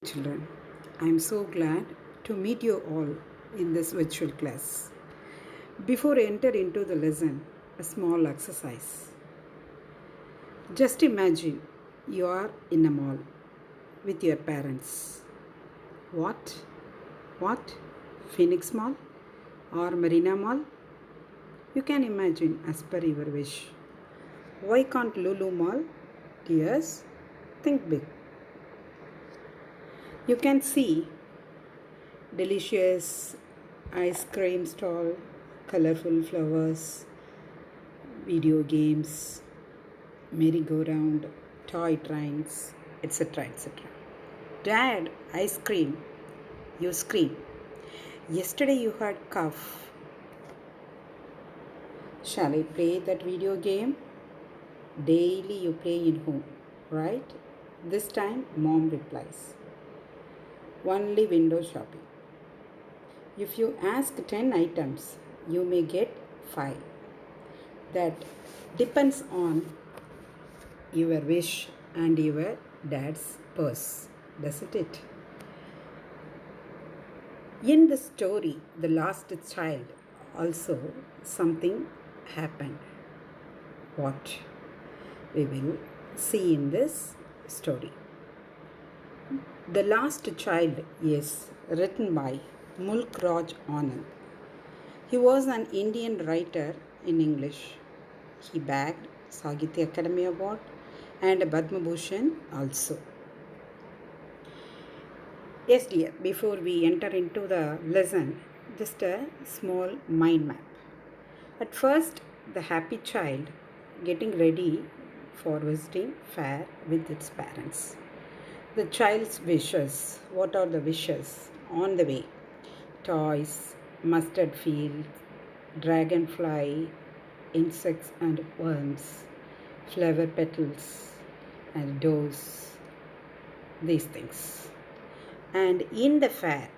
Children, I am so glad to meet you all in this virtual class. Before I enter into the lesson, a small exercise. Just imagine you are in a mall with your parents. What? What? Phoenix Mall or Marina Mall? You can imagine as per your wish. Why can't Lulu Mall? Dears, think big. You can see delicious ice cream stall, colorful flowers, video games, merry-go-round, toy trains, etc. etc. Dad, ice cream, you scream. Yesterday you had cough. Shall I play that video game? Daily you play in home, right? This time mom replies. Only window shopping. If you ask 10 items, you may get 5. That depends on your wish and your dad's purse, doesn't it? In the story, The Lost Child, also something happened. What? We will see in this story. The Lost Child is written by Mulk Raj Anand. He was an Indian writer in English. He bagged Sahitya Academy Award and Padma Bhushan also. Yes, dear, before we enter into the lesson, just a small mind map. At first, the happy child getting ready for visiting fair with its parents. The child's wishes. What are the wishes? On the way. Toys, mustard fields, dragonfly, insects and worms, flower petals and doors, these things. And in the fair,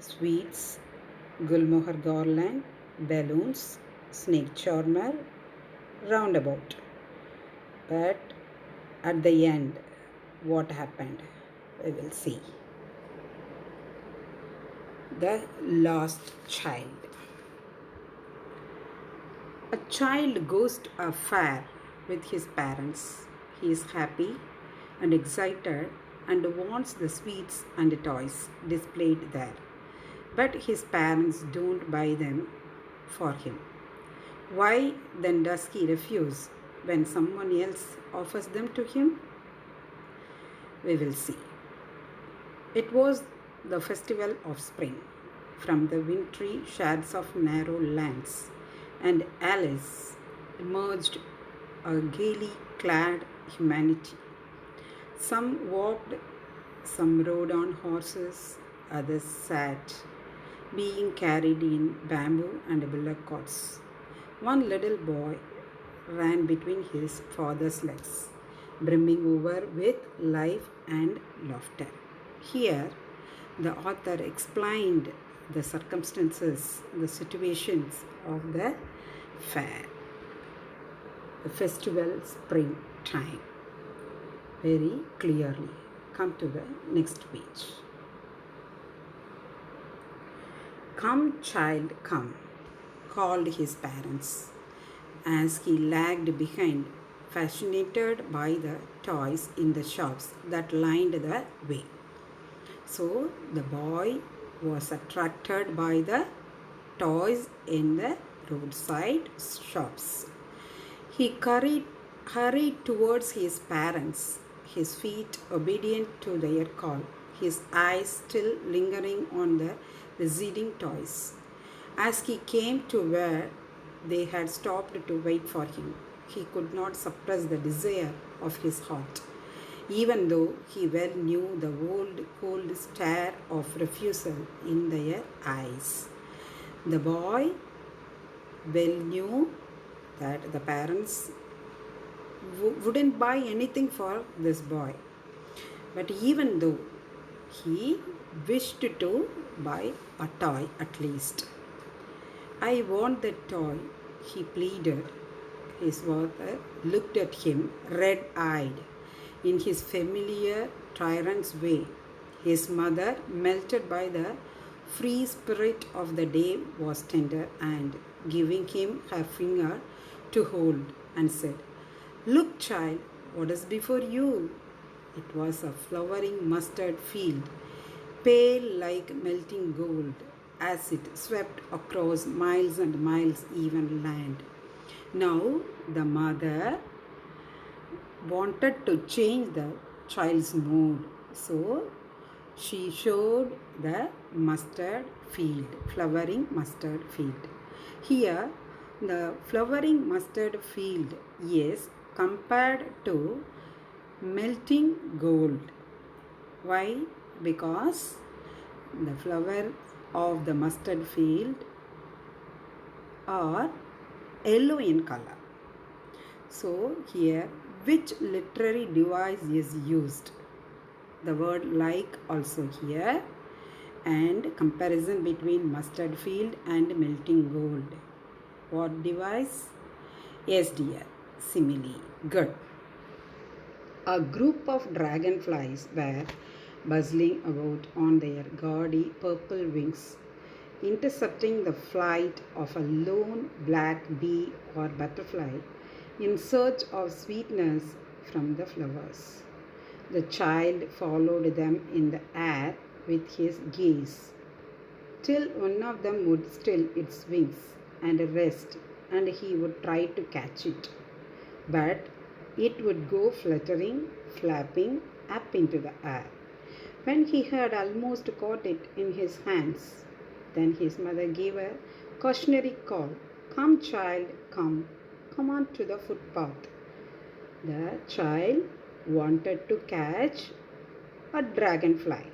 sweets, gulmohar garland, balloons, snake charmer, roundabout. But at the end, what happened? We will see. The lost child. A child goes to a fair with his parents. He is happy and excited and wants the sweets and the toys displayed there. But his parents don't buy them for him. Why then does he refuse when someone else offers them to him? We will see. It was the festival of spring. From the wintry shades of narrow lands, and Alice emerged a gaily clad humanity. Some walked, some rode on horses, others sat, being carried in bamboo and bullock carts. One little boy ran between his father's legs, brimming over with life and laughter. Here, the author explained the circumstances, the situations of the fair, the festival springtime, very clearly. Come to the next page. Come, child, come, called his parents as he lagged behind, fascinated by the toys in the shops that lined the way. So the boy was attracted by the toys in the roadside shops. He hurried towards his parents, his feet obedient to their call, his eyes still lingering on the receding toys. As he came to where they had stopped to wait for him, he could not suppress the desire of his heart, even though he well knew the old cold stare of refusal in their eyes. The boy well knew that the parents wouldn't buy anything for this boy. But even though he wished to buy a toy at least. I want that toy, he pleaded. His father looked at him red-eyed in his familiar tyrant's way. His mother, melted by the free spirit of the day, was tender and, giving him her finger to hold, and said, "Look, child, what is before you?" It was a flowering mustard field, pale like melting gold, as it swept across miles and miles even land. Now the mother wanted to change the child's mood, so she showed the mustard field, flowering mustard field. Here, the flowering mustard field is compared to melting gold. Why? Because the flower of the mustard field are yellow in color. So here, which literary device is used? The word like also here, and comparison between mustard field and melting gold. What device? Yes, dear. Simile. Good. A group of dragonflies were bustling about on their gaudy purple wings, intercepting the flight of a lone black bee or butterfly in search of sweetness from the flowers. The child followed them in the air with his gaze, till one of them would still its wings and rest, and he would try to catch it. But it would go fluttering, flapping up into the air. When he had almost caught it in his hands, then his mother gave a cautionary call. "Come, child, come. Come on to the footpath." The child wanted to catch a dragonfly.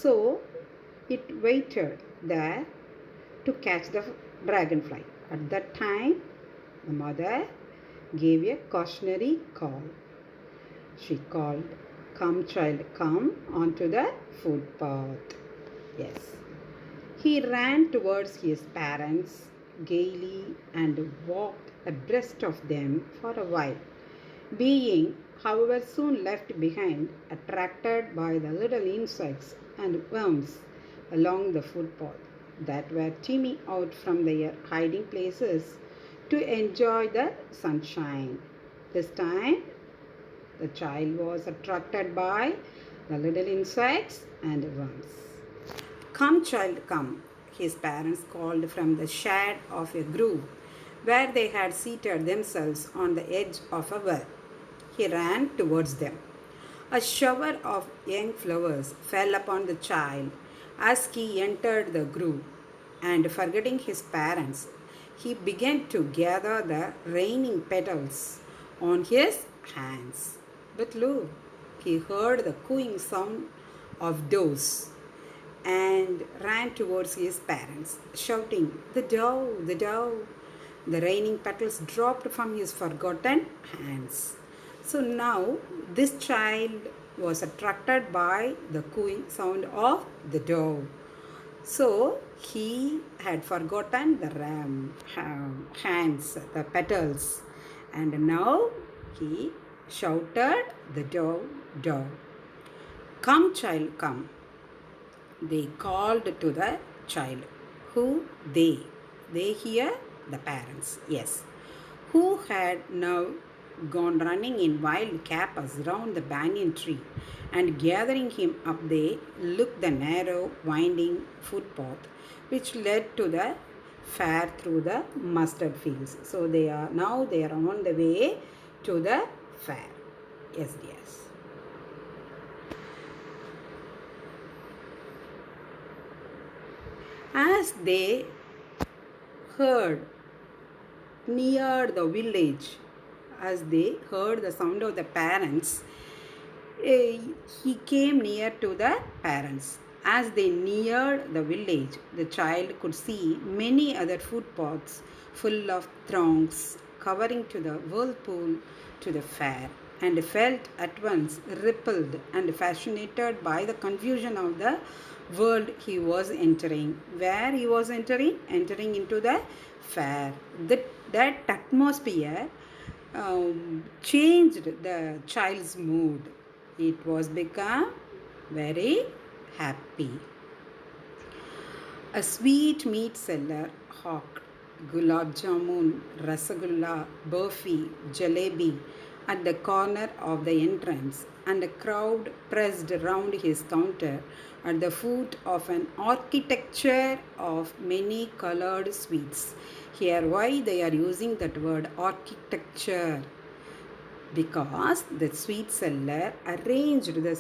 So it waited there to catch the dragonfly. At that time, the mother gave a cautionary call. She called, "Come, child, come onto the footpath." Yes. He ran towards his parents gaily and walked abreast of them for a while, being, however, soon left behind, attracted by the little insects and worms along the footpath that were teeming out from their hiding places to enjoy the sunshine. This time, the child was attracted by the little insects and worms. "Come, child, come," his parents called from the shade of a grove where they had seated themselves on the edge of a well. He ran towards them. A shower of young flowers fell upon the child as he entered the grove, and forgetting his parents, he began to gather the raining petals on his hands. But lo, he heard the cooing sound of doves and ran towards his parents, shouting, "The dove, the dove." The raining petals dropped from his forgotten hands. So now this child was attracted by the cooing sound of the dove. So he had forgotten the hands, the petals, and now he shouted the dove, dove. "Come, child, come." They called to the child. Who? They. They here? The parents. Yes. Who had now gone running in wild capers round the banyan tree, and gathering him up, they looked the narrow, winding footpath which led to the fair through the mustard fields. So they are on the way to the fair. Yes, yes. As they heard near the village, as they heard the sound of the parents, he came near to the parents. As they neared the village, the child could see many other footpaths full of throngs covering to the whirlpool to the fair, and felt at once repelled and fascinated by the confusion of the world he was entering. Where he was entering? Entering into the fair. That atmosphere changed the child's mood. It was become very happy. A sweet meat seller hawked gulab jamun, rasagulla, burfi, jalebi at the corner of the entrance, and a crowd pressed round his counter at the foot of an architecture of many colored sweets. Here, why they are using that word architecture? Because the sweet seller arranged the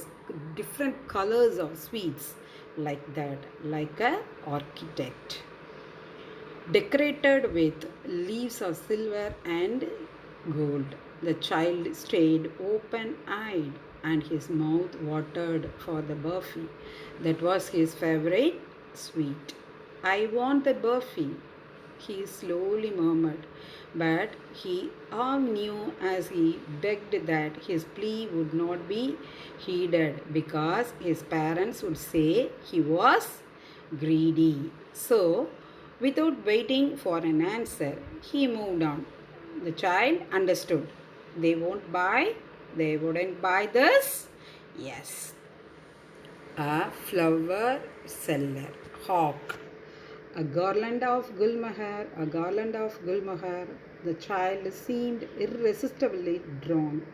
different colors of sweets like that, like a architect, decorated with leaves of silver and gold. The child stayed open eyed and his mouth watered for the burfi. That was his favorite sweet. I want the burfi, he slowly murmured, but he all knew as he begged that his plea would not be heeded because his parents would say he was greedy. So, without waiting for an answer, he moved on. The child understood. They wouldn't buy this. Yes. A flower seller, hawk. A garland of gulmohar, a garland of gulmohar. The child seemed irresistibly drawn.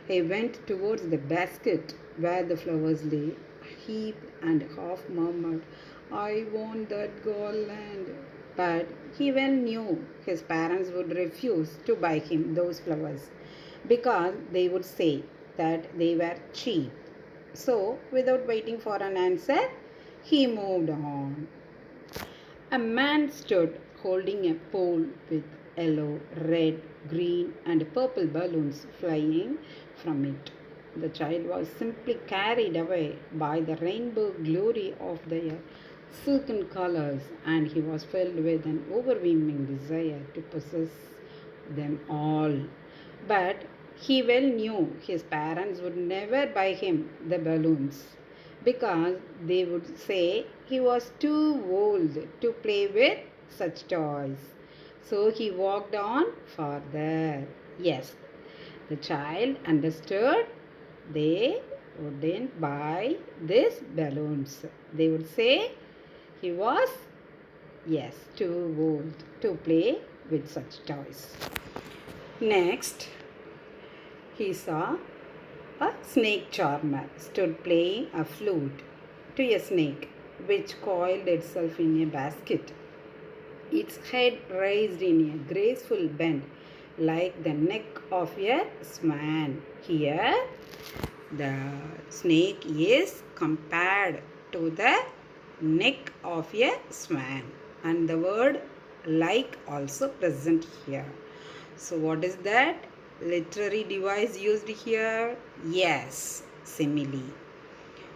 He went towards the basket where the flowers lay, heaped and half murmured, I want that garland. But he well knew his parents would refuse to buy him those flowers because they would say that they were cheap. So, without waiting for an answer, he moved on. A man stood holding a pole with yellow, red, green, and purple balloons flying from it. The child was simply carried away by the rainbow glory of their silken colors, and he was filled with an overwhelming desire to possess them all. But he well knew his parents would never buy him the balloons because they would say he was too old to play with such toys. So he walked on farther. Yes, the child understood they wouldn't buy these balloons. They would say he was, yes, too old to play with such toys. Next, he saw a snake charmer stood playing a flute to a snake which coiled itself in a basket, its head raised in a graceful bend like the neck of a swan. Here, the snake is compared to the neck of a swan, and the word like also present here. So, what is that literary device used here? Yes, simile.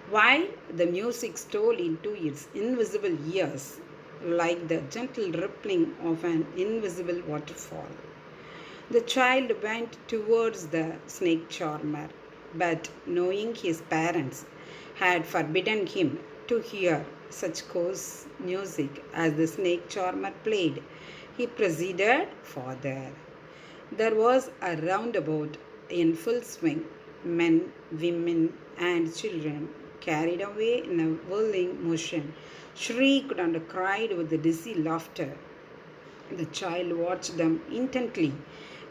While the music stole into its invisible ears like the gentle rippling of an invisible waterfall, the child went towards the snake charmer, but knowing his parents had forbidden him to hear such coarse music as the snake charmer played, he proceeded further. There was a roundabout in full swing. Men, women, and children, carried away in a whirling motion, shrieked and cried with dizzy laughter. The child watched them intently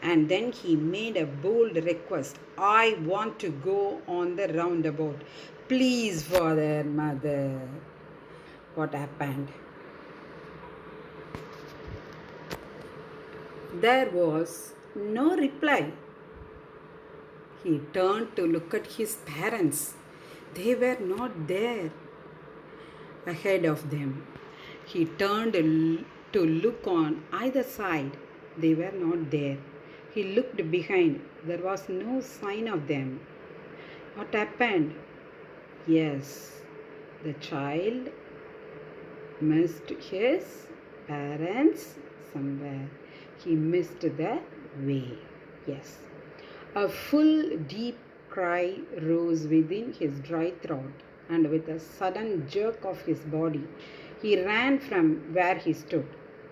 and then he made a bold request. I want to go on the roundabout. Please, father, mother. What happened? There was no reply. He turned to look at his parents. They were not there ahead of them. He turned to look on either side. They were not there. He looked behind. There was no sign of them. What happened? Yes, the child missed his parents somewhere. He missed the way. Yes. A full, deep cry rose within his dry throat, and with a sudden jerk of his body, he ran from where he stood,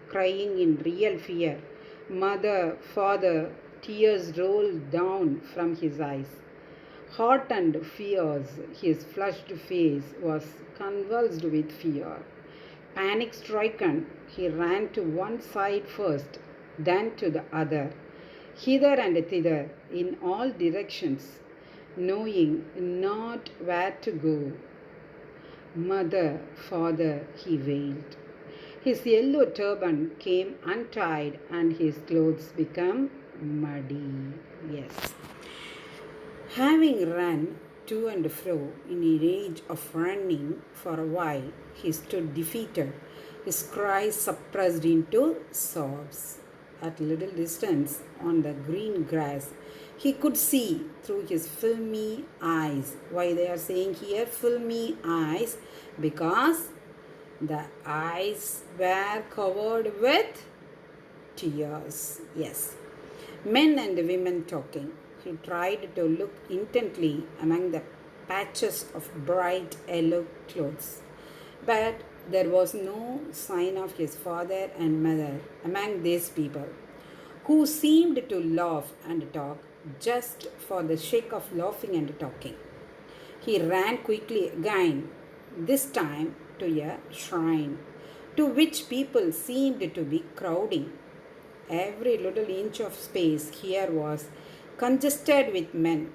crying in real fear. Mother, father, tears rolled down from his eyes. Hot and fierce, his flushed face was convulsed with fear. Panic stricken, he ran to one side first, then to the other, hither and thither, in all directions, knowing not where to go. Mother, father, he wailed. His yellow turban came untied and his clothes became muddy. Yes. Having run to and fro in a rage of running for a while, he stood defeated, his cries suppressed into sobs. At little distance on the green grass, he could see through his filmy eyes. Why they are saying here filmy eyes? Because the eyes were covered with tears. Yes. Men and women talking. He tried to look intently among the patches of bright yellow clothes. But there was no sign of his father and mother among these people, who seemed to laugh and talk just for the sake of laughing and talking. He ran quickly again, this time to a shrine, to which people seemed to be crowding. Every little inch of space here was congested with men,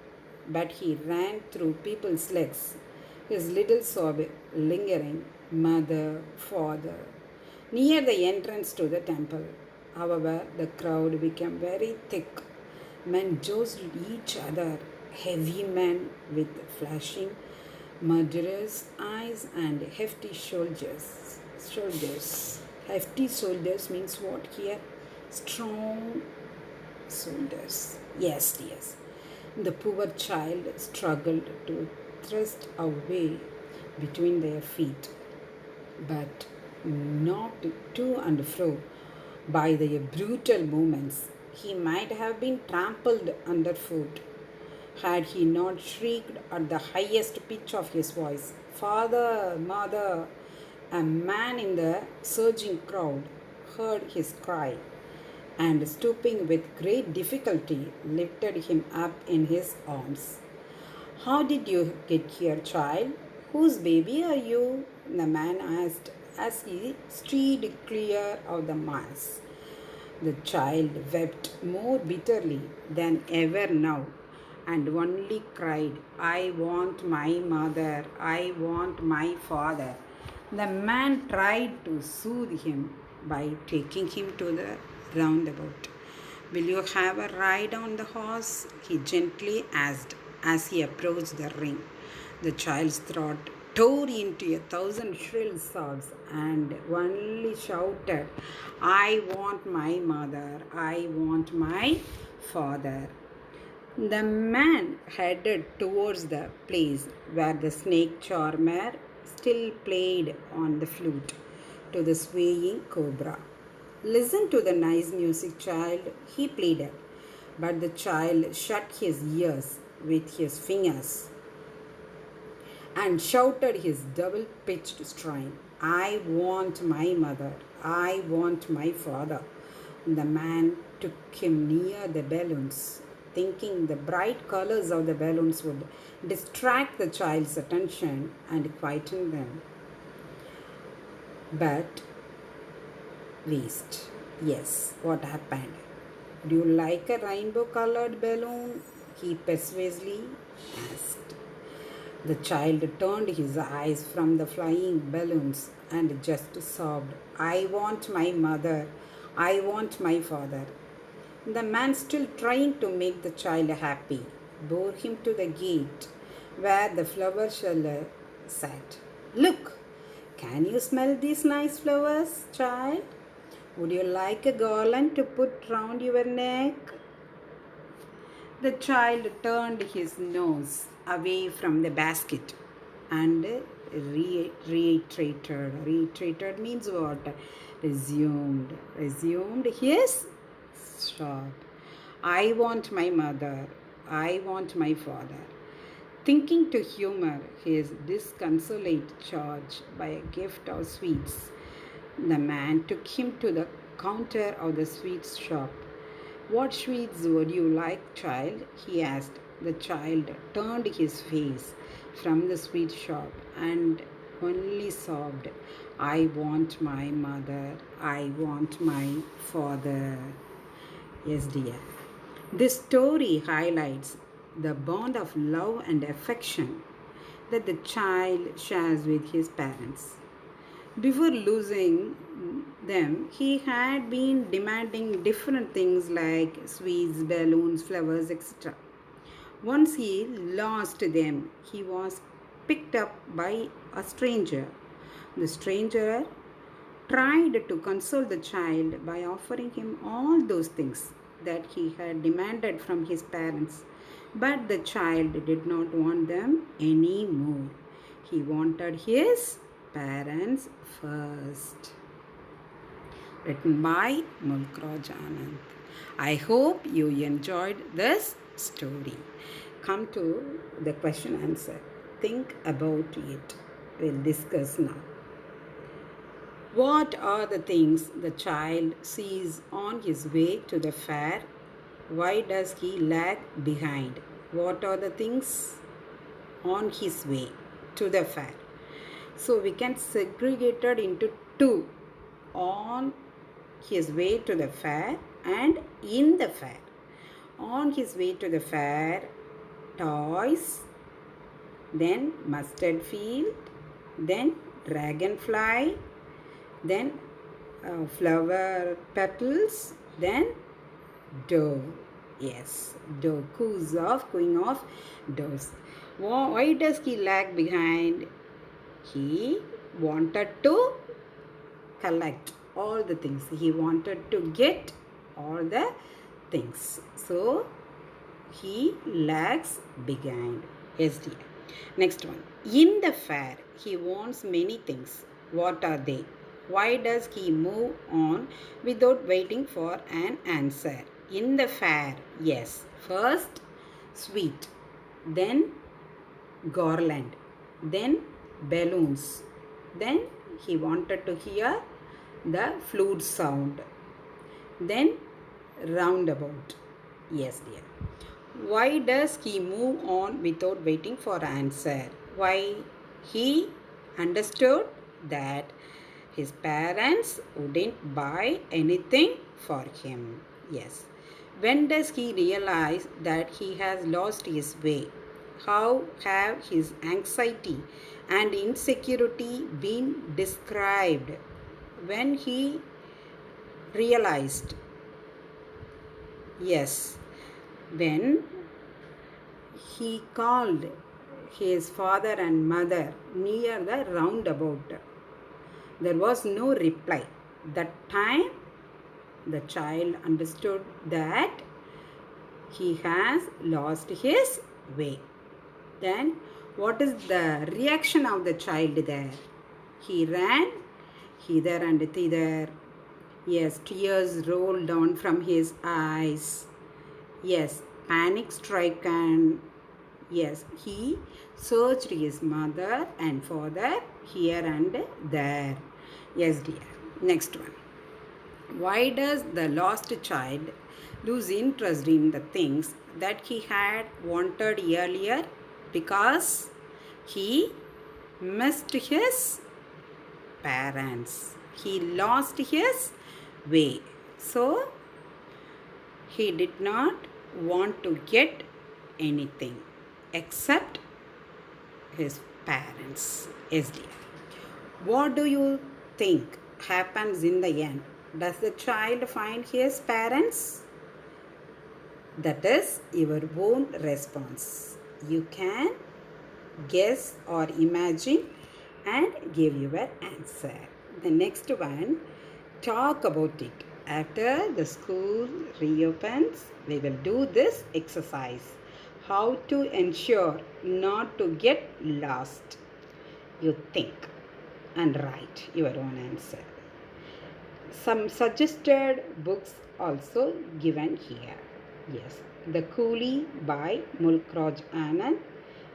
but he ran through people's legs, his little sob lingering, mother, father, near the entrance to the temple. However, the crowd became very thick. Men jostled each other, heavy men with flashing, murderous eyes and hefty shoulders. Hefty shoulders means what here? Strong shoulders. Yes, yes. The poor child struggled to thrust away between their feet, but knocked to and fro by their brutal movements. He might have been trampled underfoot had he not shrieked at the highest pitch of his voice, "Father, mother!" A man in the surging crowd heard his cry and, stooping with great difficulty, lifted him up in his arms. "How did you get here, child? Whose baby are you?" the man asked as he strayed clear of the mass. The child wept more bitterly than ever now and only cried, "I want my mother, I want my father." The man tried to soothe him by taking him to the roundabout. "Will you have a ride on the horse?" he gently asked as he approached the ring. The child's throat tore into 1,000 shrill sobs and only shouted, "I want my mother, I want my father." The man headed towards the place where the snake charmer still played on the flute to the swaying cobra. "Listen to the nice music, child," he pleaded. But the child shut his ears with his fingers and shouted his double-pitched strain, "I want my mother, I want my father." The man took him near the balloons, thinking the bright colors of the balloons would distract the child's attention and quieten them. But waste. Yes, what happened? "Do you like a rainbow-colored balloon?" he persuasively asked. The child turned his eyes from the flying balloons and just sobbed, "I want my mother, I want my father." The man, still trying to make the child happy, bore him to the gate where the flower seller sat. "Look, can you smell these nice flowers, child? Would you like a garland to put round your neck?" The child turned his nose away from the basket and reiterated. Reiterated means what? Resumed his shop. "I want my mother. I want my father." Thinking to humor his disconsolate charge by a gift of sweets, the man took him to the counter of the sweets shop. "What sweets would you like, child?" he asked, The child turned his face from the sweet shop and only sobbed, I want my mother, I want my father. Yes, dear. This story highlights the bond of love and affection that the child shares with his parents. Before losing them, he had been demanding different things like sweets, balloons, flowers, etc. Once he lost them, he was picked up by a stranger. The stranger tried to console the child by offering him all those things that he had demanded from his parents. But the child did not want them anymore. He wanted his parents first. Written by Mulkraj Anand. I hope you enjoyed this story. Come to the question answer. Think about it. We'll discuss now. What are the things the child sees on his way to the fair? Why does he lag behind? What are the things on his way to the fair? So we can segregate it into two: on his way to the fair and in the fair. On his way to the fair, toys, then mustard field, then dragonfly, then flower petals, then dove. Yes, dove, cooing off doves. Why does he lag behind? He wanted to collect all the things. He wanted to get all the things. So he lags behind. Yes, dear. Next one. In the fair, he wants many things. What are they? Why does he move on without waiting for an answer? In the fair, yes. First, sweet. Then, garland. Then, balloons. Then, he wanted to hear the flute sound. Then, roundabout. Yes, dear. Why does he move on without waiting for answer? Why? He understood that his parents wouldn't buy anything for him. Yes. When does he realize that he has lost his way? How have his anxiety and insecurity been described? When he realized, yes, when he called his father and mother near the roundabout, there was no reply. That time, the child understood that he has lost his way. Then, what is the reaction of the child there? He ran hither and thither. Yes, tears rolled down from his eyes. Yes, panic stricken. Yes, he searched his mother and father here and there. Yes, dear. Next one. Why does the lost child lose interest in the things that he had wanted earlier? Because he missed his parents. He lost his way. So, he did not want to get anything except his parents. Yes, dear. What do you think happens in the end? Does the child find his parents? That is your own response. You can guess or imagine and give your answer. The next one, talk about it. After the school reopens, we will do this exercise. How to ensure not to get lost. You think and write your own answer. Some suggested books also given here. Yes, The Coolie by Mulkraj Anand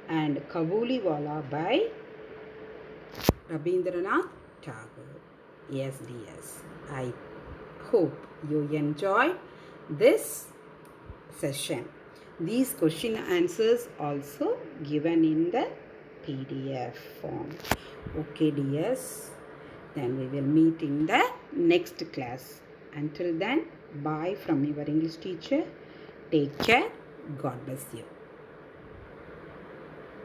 and Kabuliwala by Rabindranath Tagore. Yes, dears. I hope you enjoyed this session. These question answers also given in the PDF form. Okay, dears. Then we will meet in the next class. Until then, bye from your English teacher. Take care. God bless you.